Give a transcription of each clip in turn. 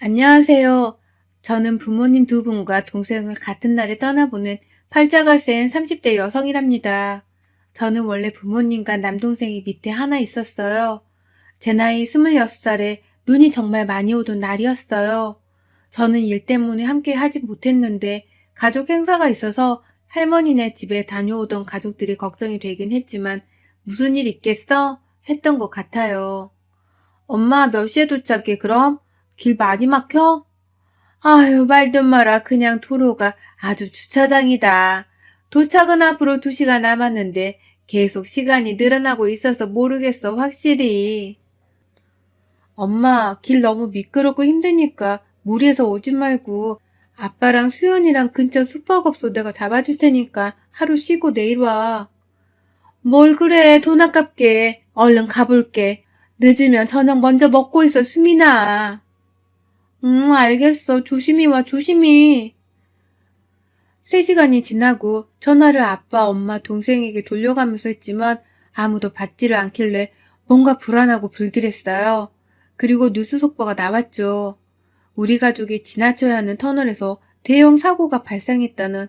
안녕하세요. 저는 부모님 두 분과 동생을 같은 날에 떠나보는 팔자가 센 30대 여성이랍니다. 저는 원래 부모님과 남동생이 밑에 하나 있었어요. 제 나이 26살에 눈이 정말 많이 오던 날이었어요. 저는 일 때문에 함께 하지 못했는데 가족 행사가 있어서 할머니네 집에 다녀오던 가족들이 걱정이 되긴 했지만 무슨 일 있겠어? 했던 것 같아요. 엄마 몇 시에 도착해 그럼? 길 많이 막혀? 아유, 말도 마라. 그냥 도로가 아주 주차장이다. 도착은 앞으로 2시간 남았는데 계속 시간이 늘어나고 있어서 모르겠어, 확실히. 엄마, 길 너무 미끄럽고 힘드니까 무리해서 오지 말고 아빠랑 수연이랑 근처 숙박업소 내가 잡아줄 테니까 하루 쉬고 내일 와. 뭘 그래, 돈 아깝게. 얼른 가볼게. 늦으면 저녁 먼저 먹고 있어, 수민아. 응, 알겠어. 조심히 와, 조심히. 3시간이 지나고 전화를 아빠, 엄마, 동생에게 돌려가면서 했지만 아무도 받지를 않길래 뭔가 불안하고 불길했어요. 그리고 뉴스 속보가 나왔죠. 우리 가족이 지나쳐야 하는 터널에서 대형 사고가 발생했다는.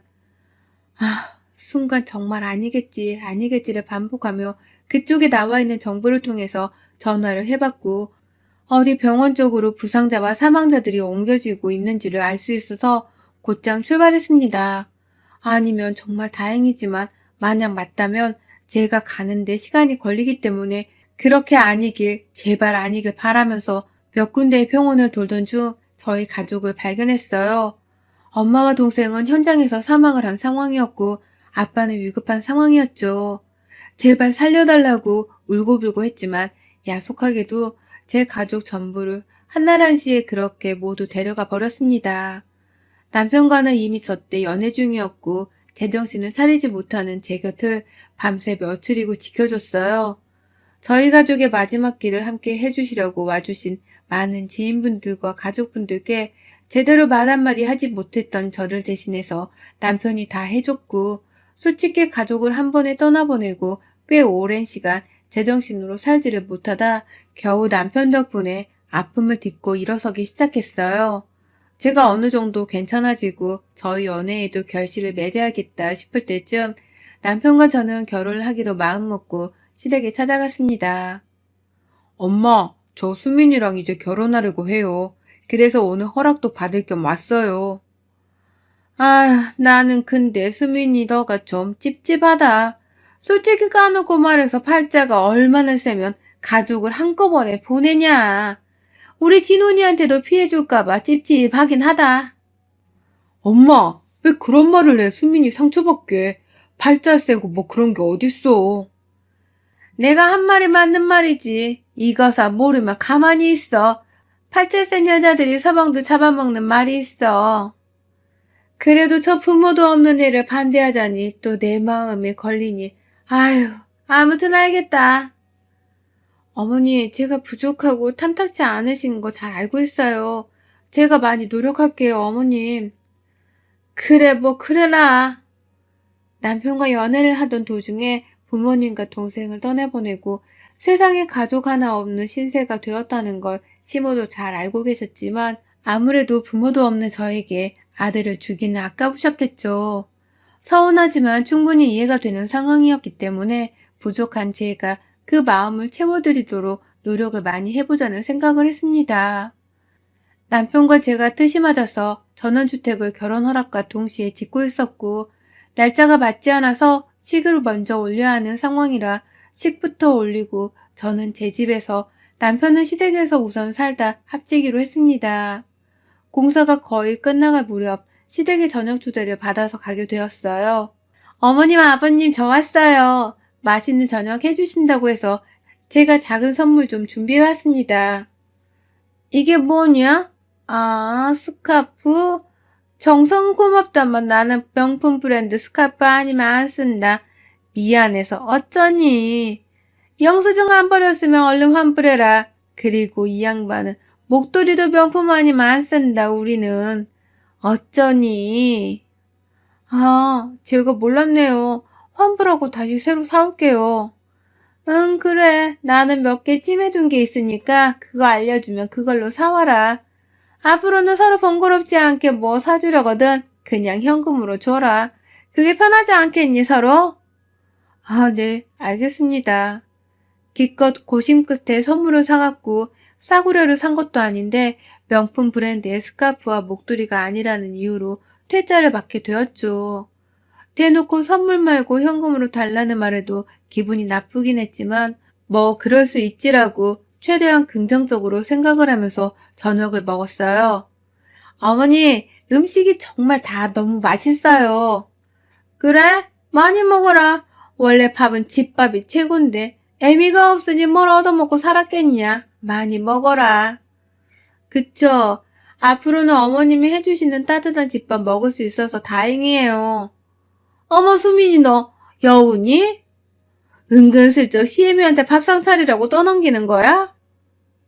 순간 정말 아니겠지, 아니겠지를 반복하며 그쪽에 나와 있는 정보를 통해서 전화를 해봤고 어디 병원 쪽으로 부상자와 사망자들이 옮겨지고 있는지를 알 수 있어서 곧장 출발했습니다. 아니면 정말 다행이지만 만약 맞다면 제가 가는데 시간이 걸리기 때문에 그렇게 아니길 제발 아니길 바라면서 몇 군데의 병원을 돌던 중 저희 가족을 발견했어요. 엄마와 동생은 현장에서 사망을 한 상황이었고 아빠는 위급한 상황이었죠. 제발 살려달라고 울고불고 했지만 야속하게도 제 가족 전부를 한날 한시에 그렇게 모두 데려가 버렸습니다. 남편과는 이미 저때 연애 중이었고 제정신을 차리지 못하는 제 곁을 밤새 며칠이고 지켜줬어요. 저희 가족의 마지막 길을 함께 해주시려고 와주신 많은 지인분들과 가족분들께 제대로 말 한마디 하지 못했던 저를 대신해서 남편이 다 해줬고 솔직히 가족을 한 번에 떠나보내고 꽤 오랜 시간 제정신으로 살지를 못하다 겨우 남편 덕분에 아픔을 딛고 일어서기 시작했어요. 제가 어느 정도 괜찮아지고 저희 연애에도 결실을 맺어야겠다 싶을 때쯤 남편과 저는 결혼을 하기로 마음먹고 시댁에 찾아갔습니다. 엄마, 저 수민이랑 이제 결혼하려고 해요. 그래서 오늘 허락도 받을 겸 왔어요. 나는 근데 수민이 너가 좀 찝찝하다. 솔직히 까놓고 말해서 팔자가 얼마나 세면 가족을 한꺼번에 보내냐. 우리 진훈이한테도 피해줄까봐 찝찝하긴 하다. 엄마, 왜 그런 말을 해? 수민이 상처받게. 팔자 세고 뭐 그런 게 어딨어. 내가 한 말이 맞는 말이지. 이거사 모르면 가만히 있어. 팔자 센 여자들이 서방도 잡아먹는 말이 있어. 그래도 저 부모도 없는 애를 반대하자니 또 내 마음에 걸리니. 아휴, 아무튼 알겠다. 어머니, 제가 부족하고 탐탁지 않으신 거 잘 알고 있어요. 제가 많이 노력할게요, 어머님. 그래, 뭐, 그래라. 남편과 연애를 하던 도중에 부모님과 동생을 떠내보내고 세상에 가족 하나 없는 신세가 되었다는 걸 시모도 잘 알고 계셨지만 아무래도 부모도 없는 저에게 아들을 주기는 아까우셨겠죠. 서운하지만 충분히 이해가 되는 상황이었기 때문에 부족한 제가 그 마음을 채워드리도록 노력을 많이 해보자는 생각을 했습니다. 남편과 제가 뜻이 맞아서 전원주택을 결혼 허락과 동시에 짓고 있었고 날짜가 맞지 않아서 식을 먼저 올려야 하는 상황이라 식부터 올리고 저는 제 집에서 남편은 시댁에서 우선 살다 합치기로 했습니다. 공사가 거의 끝나갈 무렵 시댁의 저녁 초대를 받아서 가게 되었어요. 어머님, 아버님, 저 왔어요. 맛있는 저녁 해주신다고 해서 제가 작은 선물 좀 준비해왔습니다. 이게 뭐냐? 스카프? 정성 고맙다만 나는 명품 브랜드 스카프 아니면 안 쓴다. 미안해서 어쩌니. 영수증 안 버렸으면 얼른 환불해라. 그리고 이 양반은 목도리도 명품 아니면 안 쓴다 우리는. 어쩌니. 제가 몰랐네요. 환불하고 다시 새로 사올게요. 응, 그래. 나는 몇 개 찜해둔 게 있으니까 그거 알려주면 그걸로 사와라. 앞으로는 서로 번거롭지 않게 뭐 사주려거든 그냥 현금으로 줘라. 그게 편하지 않겠니, 서로? 아, 네, 알겠습니다. 기껏 고심 끝에 선물을 사갖고 싸구려를 산 것도 아닌데 명품 브랜드의 스카프와 목도리가 아니라는 이유로 퇴짜를 받게 되었죠. 대놓고 선물 말고 현금으로 달라는 말에도 기분이 나쁘긴 했지만 뭐 그럴 수 있지라고 최대한 긍정적으로 생각을 하면서 저녁을 먹었어요. 어머니, 음식이 정말 다 너무 맛있어요. 그래? 많이 먹어라. 원래 밥은 집밥이 최고인데 애미가 없으니 뭘 얻어먹고 살았겠냐. 많이 먹어라. 그쵸? 앞으로는 어머님이 해주시는 따뜻한 집밥 먹을 수 있어서 다행이에요. 어머, 수민이 너 여우니? 은근슬쩍 시애미한테 밥상 차리라고 떠넘기는 거야?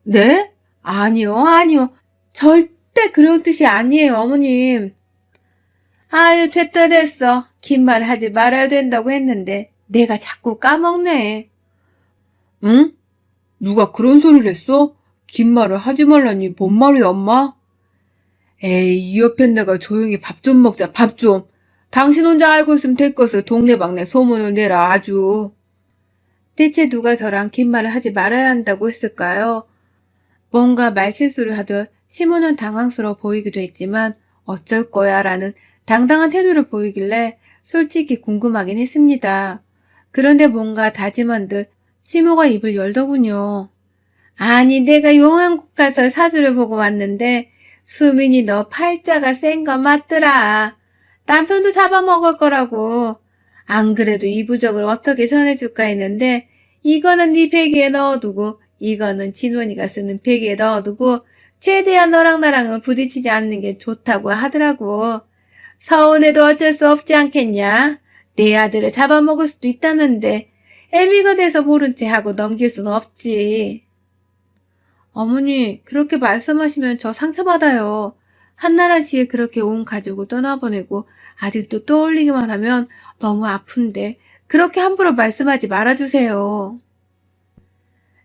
네? 아니요, 아니요. 절대 그런 뜻이 아니에요, 어머님. 아유, 됐다 됐어. 긴 말 하지 말아야 된다고 했는데 내가 자꾸 까먹네. 응? 누가 그런 소리를 했어? 긴 말을 하지 말라니 뭔 말이야, 엄마? 에이, 이 옆에 내가 조용히 밥 좀 먹자, 밥 좀. 당신 혼자 알고 있으면 될 것을 동네방네 소문을 내라, 아주. 대체 누가 저랑 긴 말을 하지 말아야 한다고 했을까요? 뭔가 말실수를 하듯 시모는 당황스러워 보이기도 했지만 어쩔 거야 라는 당당한 태도를 보이길래 솔직히 궁금하긴 했습니다. 그런데 뭔가 다짐한 듯 시모가 입을 열더군요. 아니, 내가 용한국 가서 사주를 보고 왔는데 수민이 너 팔자가 센 거 맞더라. 남편도 잡아먹을 거라고. 안 그래도 이부적을 어떻게 전해줄까 했는데 이거는 네 베개에 넣어두고 이거는 진원이가 쓰는 베개에 넣어두고 최대한 너랑 나랑은 부딪히지 않는 게 좋다고 하더라고. 서운해도 어쩔 수 없지 않겠냐? 내 아들을 잡아먹을 수도 있다는데 애미가 돼서 모른 채 하고 넘길 수는 없지. 어머니, 그렇게 말씀하시면 저 상처받아요. 한나라 씨에 그렇게 온 가족을 떠나보내고 아직도 떠올리기만 하면 너무 아픈데 그렇게 함부로 말씀하지 말아주세요.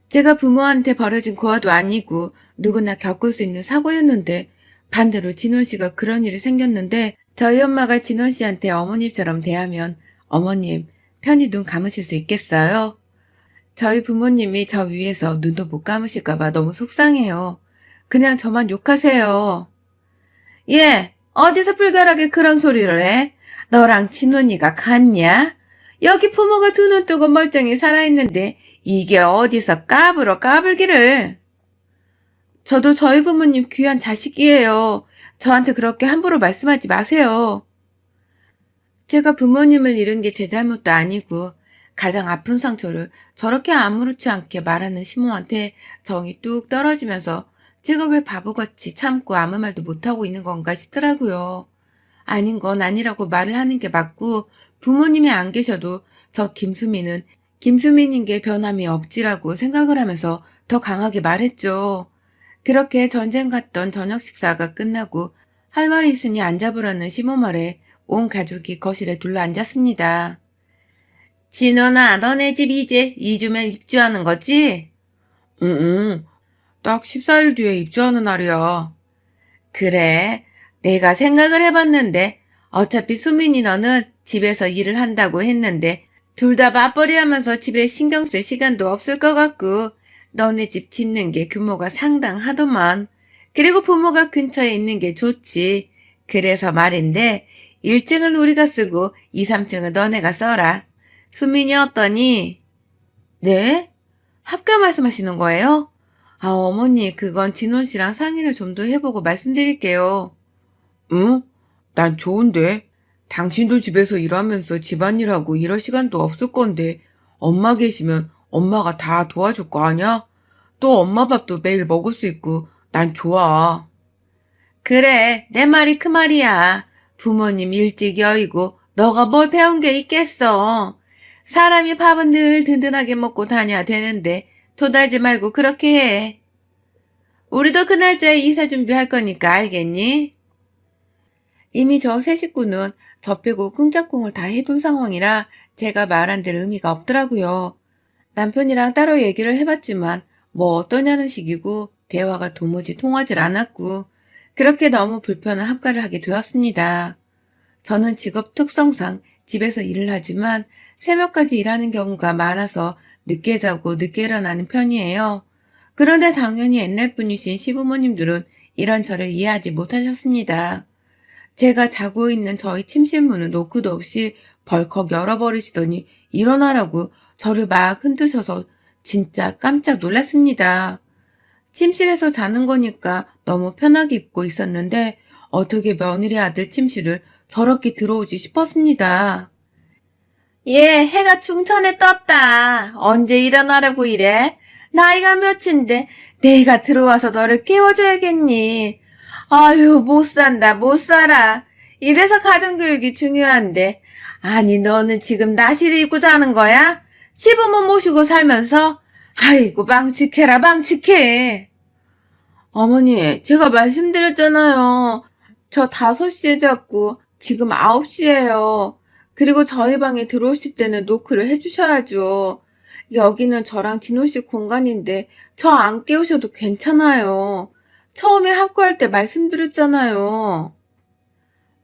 제가 부모한테 벌어진 고아도 아니고 누구나 겪을 수 있는 사고였는데 반대로 진원 씨가 그런 일이 생겼는데 저희 엄마가 진원 씨한테 어머님처럼 대하면 어머님 편히 눈 감으실 수 있겠어요? 저희 부모님이 저 위에서 눈도 못 감으실까봐 너무 속상해요. 그냥 저만 욕하세요. 예, 어디서 불결하게 그런 소리를 해? 너랑 친언니가 같냐? 여기 부모가 두 눈 뜨고 멀쩡히 살아있는데 이게 어디서 까불어 까불기를. 저도 저희 부모님 귀한 자식이에요. 저한테 그렇게 함부로 말씀하지 마세요. 제가 부모님을 잃은 게 제 잘못도 아니고 가장 아픈 상처를 저렇게 아무렇지 않게 말하는 시모한테 정이 뚝 떨어지면서 제가 왜 바보같이 참고 아무 말도 못하고 있는 건가 싶더라고요. 아닌 건 아니라고 말을 하는 게 맞고 부모님이 안 계셔도 저 김수민은 김수민인 게 변함이 없지라고 생각을 하면서 더 강하게 말했죠. 그렇게 전쟁 갔던 저녁 식사가 끝나고 할 말이 있으니 앉아보라는 시모 말에 온 가족이 거실에 둘러앉았습니다. 진원아, 너네 집 이제 2주면 입주하는 거지? 응, 딱 14일 뒤에 입주하는 날이야. 그래, 내가 생각을 해봤는데 어차피 수민이 너는 집에서 일을 한다고 했는데 둘 다 맞벌이 하면서 집에 신경 쓸 시간도 없을 것 같고 너네 집 짓는 게 규모가 상당하더만. 그리고 부모가 근처에 있는 게 좋지. 그래서 말인데 1층은 우리가 쓰고 2, 3층은 너네가 써라. 수민이 어떠니? 네? 합가 말씀하시는 거예요? 아, 어머니, 그건 진원 씨랑 상의를 좀 더 해보고 말씀드릴게요. 응? 난 좋은데. 당신도 집에서 일하면서 집안일하고 이럴 시간도 없을 건데 엄마 계시면 엄마가 다 도와줄 거 아냐? 또 엄마 밥도 매일 먹을 수 있고 난 좋아. 그래, 내 말이 그 말이야. 부모님 일찍 여의고 너가 뭘 배운 게 있겠어. 사람이 밥은 늘 든든하게 먹고 다녀야 되는데 토달지 말고 그렇게 해. 우리도 그 날짜에 이사 준비할 거니까 알겠니? 이미 저 세 식구는 저 빼고 꿍짝꿍을 다 해둔 상황이라 제가 말한 데 의미가 없더라고요. 남편이랑 따로 얘기를 해봤지만 뭐 어떠냐는 식이고 대화가 도무지 통하질 않았고 그렇게 너무 불편한 합가를 하게 되었습니다. 저는 직업 특성상 집에서 일을 하지만 새벽까지 일하는 경우가 많아서 늦게 자고 늦게 일어나는 편이에요. 그런데 당연히 옛날 분이신 시부모님들은 이런 저를 이해하지 못하셨습니다. 제가 자고 있는 저희 침실 문을 노크도 없이 벌컥 열어버리시더니 일어나라고 저를 막 흔드셔서 진짜 깜짝 놀랐습니다. 침실에서 자는 거니까 너무 편하게 입고 있었는데 어떻게 며느리 아들 침실을 저렇게 들어오지 싶었습니다. 얘, 해가 중천에 떴다. 언제 일어나라고 이래? 나이가 몇인데 내가 들어와서 너를 깨워줘야겠니? 아유, 못 산다, 못 살아. 이래서 가정교육이 중요한데. 아니, 너는 지금 나시를 입고 자는 거야? 시부모 모시고 살면서? 아이고, 망측해라, 망측해. 어머니, 제가 말씀드렸잖아요. 저 5시에 잤고, 지금 9시예요. 그리고 저희 방에 들어오실 때는 노크를 해주셔야죠. 여기는 저랑 진호 씨 공간인데, 저 안 깨우셔도 괜찮아요. 처음에 합가할 때 말씀드렸잖아요.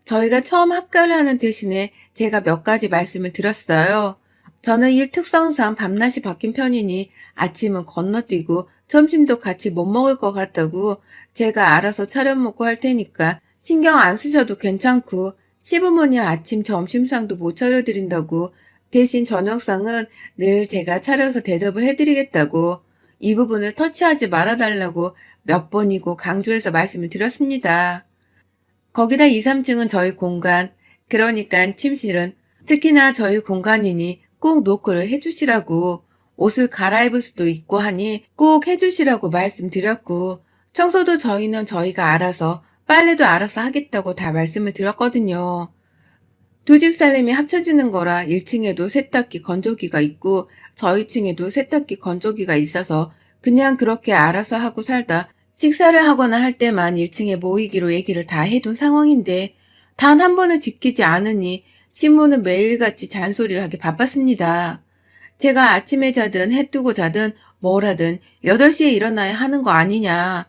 저희가 처음 합가를 하는 대신에 제가 몇 가지 말씀을 드렸어요. 저는 일 특성상 밤낮이 바뀐 편이니 아침은 건너뛰고 점심도 같이 못 먹을 것 같다고 제가 알아서 차려 먹고 할 테니까 신경 안 쓰셔도 괜찮고 시부모님 아침 점심상도 못 차려드린다고 대신 저녁상은 늘 제가 차려서 대접을 해드리겠다고 이 부분을 터치하지 말아달라고 몇 번이고 강조해서 말씀을 드렸습니다. 거기다 2, 3층은 저희 공간, 그러니까 침실은 특히나 저희 공간이니 꼭 노크를 해주시라고 옷을 갈아입을 수도 있고 하니 꼭 해주시라고 말씀드렸고 청소도 저희는 저희가 알아서 빨래도 알아서 하겠다고 다 말씀을 드렸거든요. 두 집 살림이 합쳐지는 거라 1층에도 세탁기 건조기가 있고 저희 층에도 세탁기 건조기가 있어서 그냥 그렇게 알아서 하고 살다 식사를 하거나 할 때만 1층에 모이기로 얘기를 다 해둔 상황인데 단 한 번을 지키지 않으니 신부는 매일같이 잔소리를 하기 바빴습니다. 제가 아침에 자든 해 뜨고 자든 뭘 하든 8시에 일어나야 하는 거 아니냐.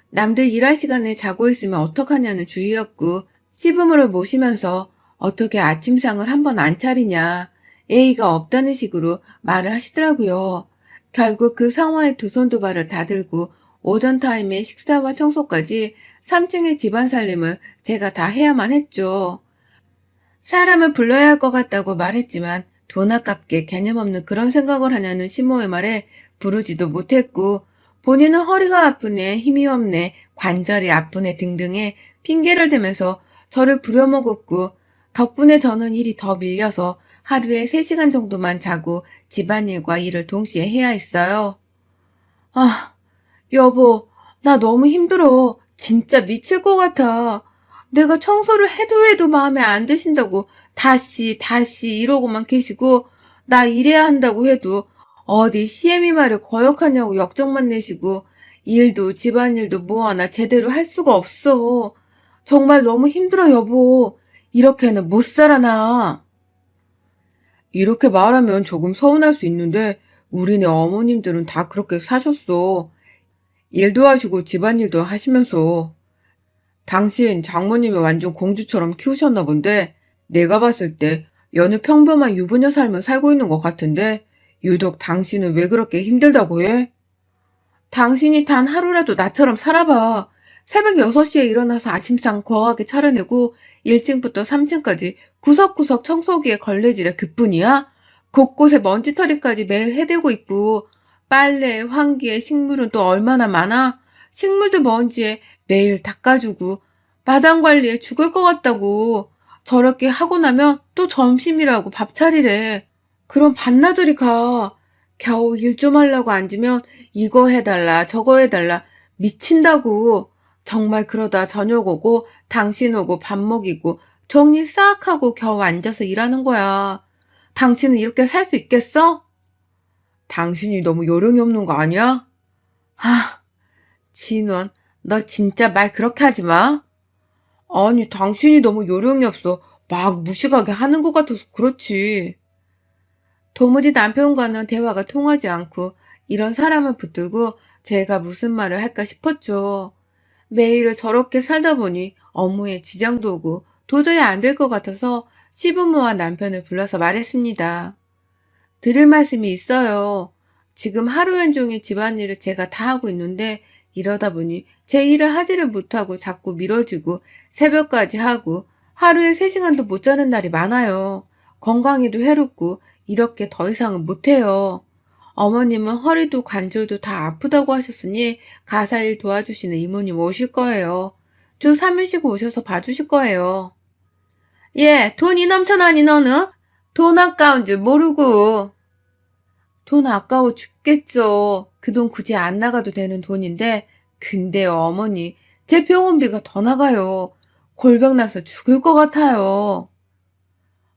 남들 일할 시간에 자고 있으면 어떡하냐는 주의였고 시부모를 모시면서 어떻게 아침상을 한 번 안 차리냐. 예의가 없다는 식으로 말을 하시더라고요. 결국 그 상황에 두 손 두 발을 다 들고 오전 타임에 식사와 청소까지 3층의 집안 살림을 제가 다 해야만 했죠. 사람을 불러야 할 것 같다고 말했지만 돈 아깝게 개념 없는 그런 생각을 하냐는 시모의 말에 부르지도 못했고 본인은 허리가 아프네, 힘이 없네, 관절이 아프네 등등의 핑계를 대면서 저를 부려먹었고 덕분에 저는 일이 더 밀려서 하루에 3시간 정도만 자고 집안일과 일을 동시에 해야 했어요. 아, 여보, 나 너무 힘들어. 진짜 미칠 것 같아. 내가 청소를 해도 해도 마음에 안 드신다고 다시 이러고만 계시고, 나 일해야 한다고 해도 어디 CM이 말을 거역하냐고 역정만 내시고, 일도 집안일도 뭐 하나 제대로 할 수가 없어. 정말 너무 힘들어, 여보. 이렇게는 못 살아, 나. 이렇게 말하면 조금 서운할 수 있는데, 우리네 어머님들은 다 그렇게 사셨어. 일도 하시고 집안일도 하시면서 당신 장모님이 완전 공주처럼 키우셨나 본데 내가 봤을 때 여느 평범한 유부녀 삶을 살고 있는 것 같은데 유독 당신은 왜 그렇게 힘들다고 해? 당신이 단 하루라도 나처럼 살아봐. 새벽 6시에 일어나서 아침상 거하게 차려내고 1층부터 3층까지 구석구석 청소기에 걸레질에 그뿐이야? 곳곳에 먼지털이까지 매일 해대고 있고 빨래, 환기에 식물은 또 얼마나 많아? 식물도 먼지에 매일 닦아주고 마당 관리에 죽을 것 같다고. 저렇게 하고 나면 또 점심이라고 밥 차리래. 그럼 반나절이 가. 겨우 일 좀 하려고 앉으면 이거 해달라 저거 해달라 미친다고. 정말 그러다 저녁 오고 당신 오고 밥 먹이고 정리 싹 하고 겨우 앉아서 일하는 거야. 당신은 이렇게 살 수 있겠어? 당신이 너무 요령이 없는 거 아니야? 아, 진원, 너 진짜 말 그렇게 하지 마. 아니, 당신이 너무 요령이 없어. 막 무식하게 하는 것 같아서 그렇지. 도무지 남편과는 대화가 통하지 않고 이런 사람을 붙들고 제가 무슨 말을 할까 싶었죠. 매일을 저렇게 살다 보니 업무에 지장도 오고 도저히 안 될 것 같아서 시부모와 남편을 불러서 말했습니다. 드릴 말씀이 있어요. 지금 하루 온종일 집안일을 제가 다 하고 있는데 이러다 보니 제 일을 하지를 못하고 자꾸 미뤄지고 새벽까지 하고 하루에 3시간도 못 자는 날이 많아요. 건강에도 해롭고 이렇게 더 이상은 못해요. 어머님은 허리도 관절도 다 아프다고 하셨으니 가사일 도와주시는 이모님 오실 거예요. 주 3일 쉬고 오셔서 봐주실 거예요. 예, 돈이 넘쳐나니 너는? 돈 아까운 줄 모르고. 돈 아까워 죽겠죠. 그 돈 굳이 안 나가도 되는 돈인데, 근데요, 어머니, 제 병원비가 더 나가요. 골병 나서 죽을 것 같아요.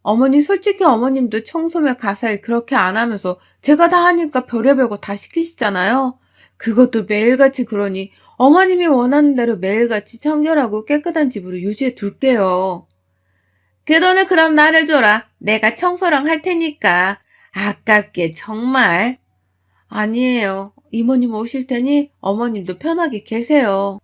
어머니, 솔직히 어머님도 청소며 가사일 그렇게 안 하면서 제가 다 하니까 별의별 거 다 시키시잖아요. 그것도 매일같이 그러니 어머님이 원하는 대로 매일같이 청결하고 깨끗한 집으로 유지해 둘게요. 그 돈을 그럼 나를 줘라. 내가 청소랑 할 테니까. 아깝게 정말. 아니에요. 이모님 오실 테니 어머님도 편하게 계세요.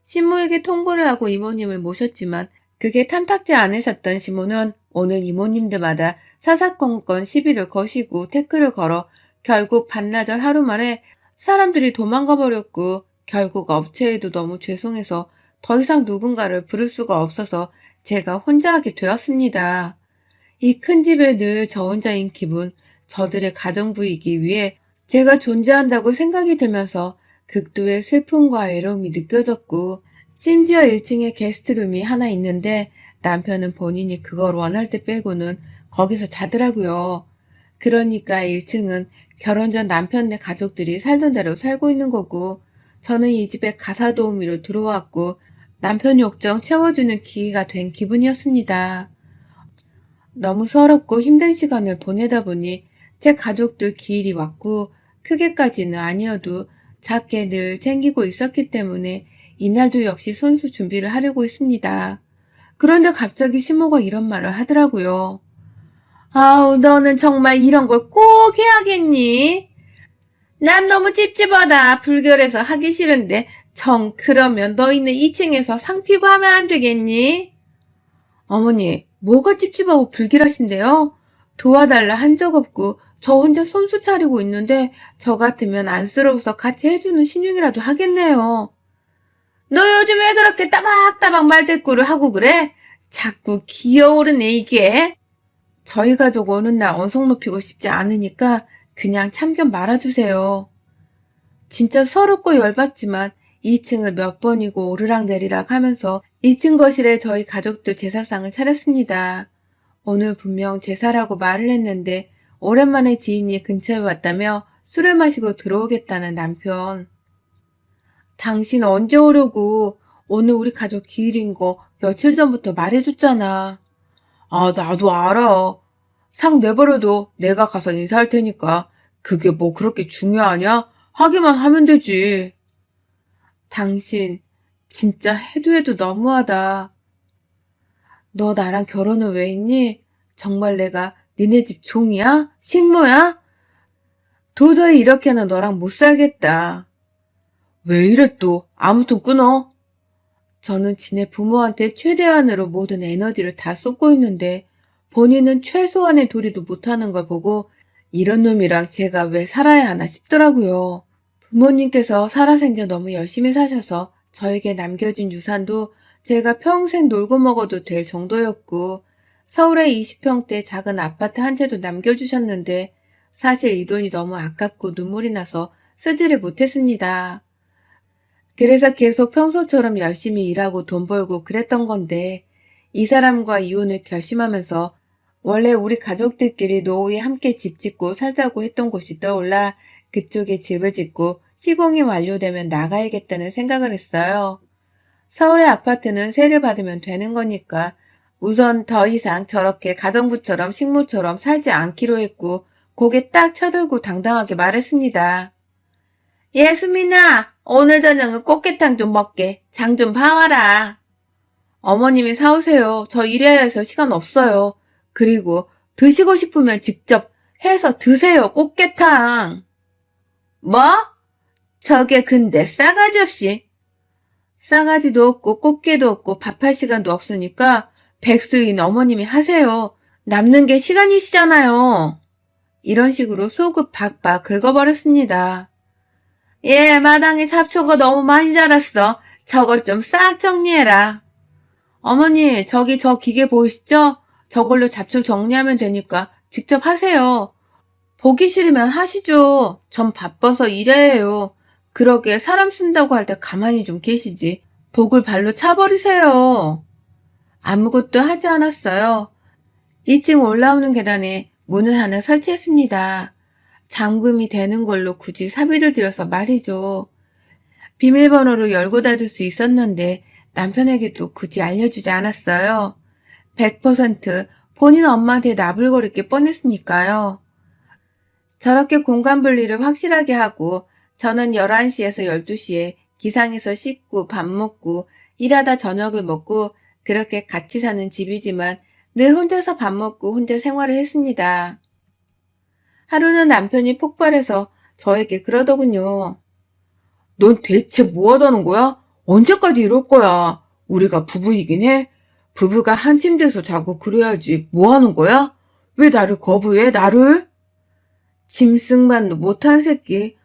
신모에게 통보를 하고 이모님을 모셨지만 그게 탐탁지 않으셨던 시모는 오늘 이모님들마다 사사건건 시비를 거시고 태클을 걸어 결국 반나절 하루 만에 사람들이 도망가 버렸고 결국 업체에도 너무 죄송해서 더 이상 누군가를 부를 수가 없어서 제가 혼자 하게 되었습니다. 이 큰 집에 늘 저 혼자인 기분, 저들의 가정부이기 위해 제가 존재한다고 생각이 들면서 극도의 슬픔과 외로움이 느껴졌고 심지어 1층에 게스트룸이 하나 있는데 남편은 본인이 그걸 원할 때 빼고는 거기서 자더라고요. 그러니까 1층은 결혼 전 남편네 가족들이 살던 대로 살고 있는 거고 저는 이 집에 가사도우미로 들어왔고 남편 욕정 채워주는 기회가 된 기분이었습니다. 너무 서럽고 힘든 시간을 보내다 보니 제 가족들 기일이 왔고 크게까지는 아니어도 작게 늘 챙기고 있었기 때문에 이날도 역시 손수 준비를 하려고 했습니다. 그런데 갑자기 시모가 이런 말을 하더라고요. 아우, 너는 정말 이런 걸 꼭 해야겠니? 난 너무 찝찝하다. 불결해서 하기 싫은데 그러면 너희는 2층에서 상 피고 하면 안 되겠니? 어머니, 뭐가 찝찝하고 불길하신데요? 도와달라 한 적 없고 저 혼자 손수 차리고 있는데 저 같으면 안쓰러워서 같이 해주는 신용이라도 하겠네요. 너 요즘 왜 그렇게 따박따박 말대꾸를 하고 그래? 자꾸 기어오르네 이게. 저희 가족 오는 날 언성 높이고 싶지 않으니까 그냥 참 좀 말아주세요. 진짜 서럽고 열받지만 2층을 몇 번이고 오르락내리락 하면서 2층 거실에 저희 가족들 제사상을 차렸습니다. 오늘 분명 제사라고 말을 했는데 오랜만에 지인이 근처에 왔다며 술을 마시고 들어오겠다는 남편. 당신 언제 오려고? 오늘 우리 가족 기일인 거 며칠 전부터 말해줬잖아. 아, 나도 알아. 상 내버려둬. 내가 가서 인사할 테니까. 그게 뭐 그렇게 중요하냐? 하기만 하면 되지. 당신 진짜 해도 해도 너무하다. 너 나랑 결혼은 왜 했니? 정말 내가 니네 집 종이야? 식모야? 도저히 이렇게는 너랑 못 살겠다. 왜 이래 또? 아무튼 끊어. 저는 지네 부모한테 최대한으로 모든 에너지를 다 쏟고 있는데 본인은 최소한의 도리도 못하는 걸 보고 이런 놈이랑 제가 왜 살아야 하나 싶더라고요. 부모님께서 살아생전 너무 열심히 사셔서 저에게 남겨준 유산도 제가 평생 놀고 먹어도 될 정도였고 서울의 20평대 작은 아파트 한 채도 남겨주셨는데 사실 이 돈이 너무 아깝고 눈물이 나서 쓰지를 못했습니다. 그래서 계속 평소처럼 열심히 일하고 돈 벌고 그랬던 건데 이 사람과 이혼을 결심하면서 원래 우리 가족들끼리 노후에 함께 집 짓고 살자고 했던 곳이 떠올라 그쪽에 집을 짓고 시공이 완료되면 나가야겠다는 생각을 했어요. 서울의 아파트는 세를 받으면 되는 거니까 우선 더 이상 저렇게 가정부처럼 식모처럼 살지 않기로 했고 고개 딱 쳐들고 당당하게 말했습니다. 예수민아, 오늘 저녁은 꽃게탕 좀 먹게. 장 좀 봐와라. 어머님이 사오세요. 저 일해야 해서 시간 없어요. 그리고 드시고 싶으면 직접 해서 드세요. 꽃게탕. 뭐? 저게 근데 싸가지 없이. 싸가지도 없고 꽃게도 없고 밥할 시간도 없으니까 백수인 어머님이 하세요. 남는 게 시간이시잖아요. 이런 식으로 속을 박박 긁어버렸습니다. 예, 마당에 잡초가 너무 많이 자랐어. 저것 좀 싹 정리해라. 어머니, 저기 저 기계 보이시죠? 저걸로 잡초 정리하면 되니까 직접 하세요. 보기 싫으면 하시죠. 전 바빠서 일해야 해요. 그러게 사람 쓴다고 할 때 가만히 좀 계시지. 복을 발로 차버리세요. 아무것도 하지 않았어요. 2층 올라오는 계단에 문을 하나 설치했습니다. 잠금이 되는 걸로 굳이 사비를 들여서 말이죠. 비밀번호로 열고 닫을 수 있었는데 남편에게도 굳이 알려주지 않았어요. 100% 본인 엄마한테 나불거릴 게 뻔했으니까요. 저렇게 공간 분리를 확실하게 하고 저는 11시에서 12시에 기상해서 씻고 밥 먹고 일하다 저녁을 먹고 그렇게 같이 사는 집이지만 늘 혼자서 밥 먹고 혼자 생활을 했습니다. 하루는 남편이 폭발해서 저에게 그러더군요. 넌 대체 뭐 하자는 거야? 언제까지 이럴 거야? 우리가 부부이긴 해? 부부가 한 침대에서 자고 그래야지 뭐 하는 거야? 왜 나를 거부해? 나를? 짐승만도 못한 새끼.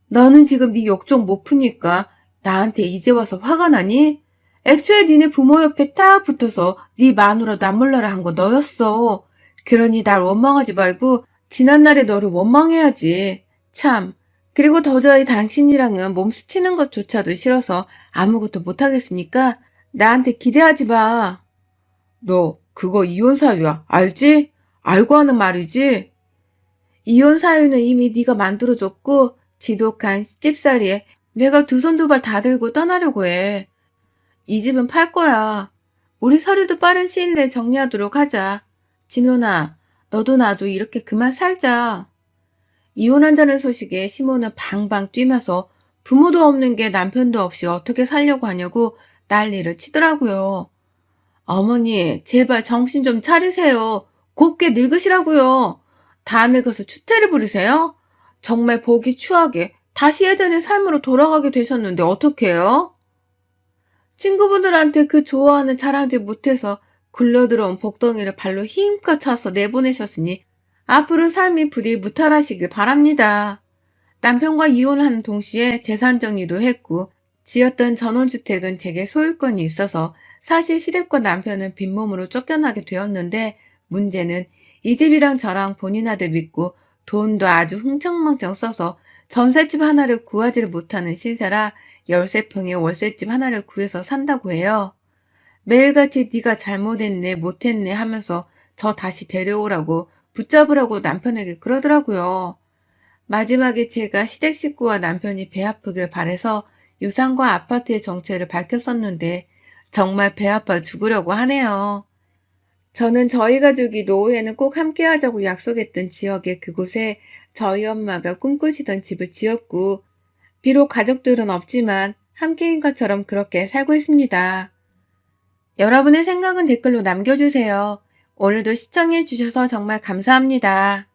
너는 지금 네 욕정 못 푸니까 나한테 이제 와서 화가 나니? 애초에 니네 부모 옆에 딱 붙어서 네 마누라 남몰라라 한 거 너였어. 그러니 날 원망하지 말고 지난날의 너를 원망해야지. 참. 그리고 도저히 당신이랑은 몸 스치는 것조차도 싫어서 아무것도 못하겠으니까 나한테 기대하지 마. 너 그거 이혼 사유야. 알지? 알고 하는 말이지? 이혼 사유는 이미 네가 만들어줬고 지독한 시집살이에 내가 두 손 두 발 다 들고 떠나려고 해. 이 집은 팔 거야. 우리 서류도 빠른 시일 내에 정리하도록 하자. 진호나, 너도 나도 이렇게 그만 살자. 이혼한다는 소식에 시모는 방방 뛰면서 부모도 없는 게 남편도 없이 어떻게 살려고 하냐고 난리를 치더라고요. 어머니, 제발 정신 좀 차리세요. 곱게 늙으시라고요. 다 늙어서 추태를 부리세요? 정말 보기 추하게 다시 예전의 삶으로 돌아가게 되셨는데 어떡해요? 친구분들한테 그 좋아하는 자랑질 못해서 굴러들어온 복덩이를 발로 힘껏 차서 내보내셨으니 앞으로 삶이 부디 무탈하시길 바랍니다. 남편과 이혼하는 동시에 재산 정리도 했고 지었던 전원주택은 제게 소유권이 있어서 사실 시댁과 남편은 빈몸으로 쫓겨나게 되었는데 문제는 이 집이랑 저랑 본인 아들 믿고 돈도 아주 흥청망청 써서 전셋집 하나를 구하지를 못하는 신세라 13평의 월세집 하나를 구해서 산다고 해요. 매일같이 네가 잘못했네 못했네 하면서 저 다시 데려오라고 붙잡으라고 남편에게 그러더라고요. 마지막에 제가 시댁 식구와 남편이 배 아프길 바래서 유상과 아파트의 정체를 밝혔었는데 정말 배 아파 죽으려고 하네요. 저는 저희 가족이 노후에는 꼭 함께 하자고 약속했던 지역의 그곳에 저희 엄마가 꿈꾸시던 집을 지었고 비록 가족들은 없지만 함께인 것처럼 그렇게 살고 있습니다. 여러분의 생각은 댓글로 남겨주세요. 오늘도 시청해주셔서 정말 감사합니다.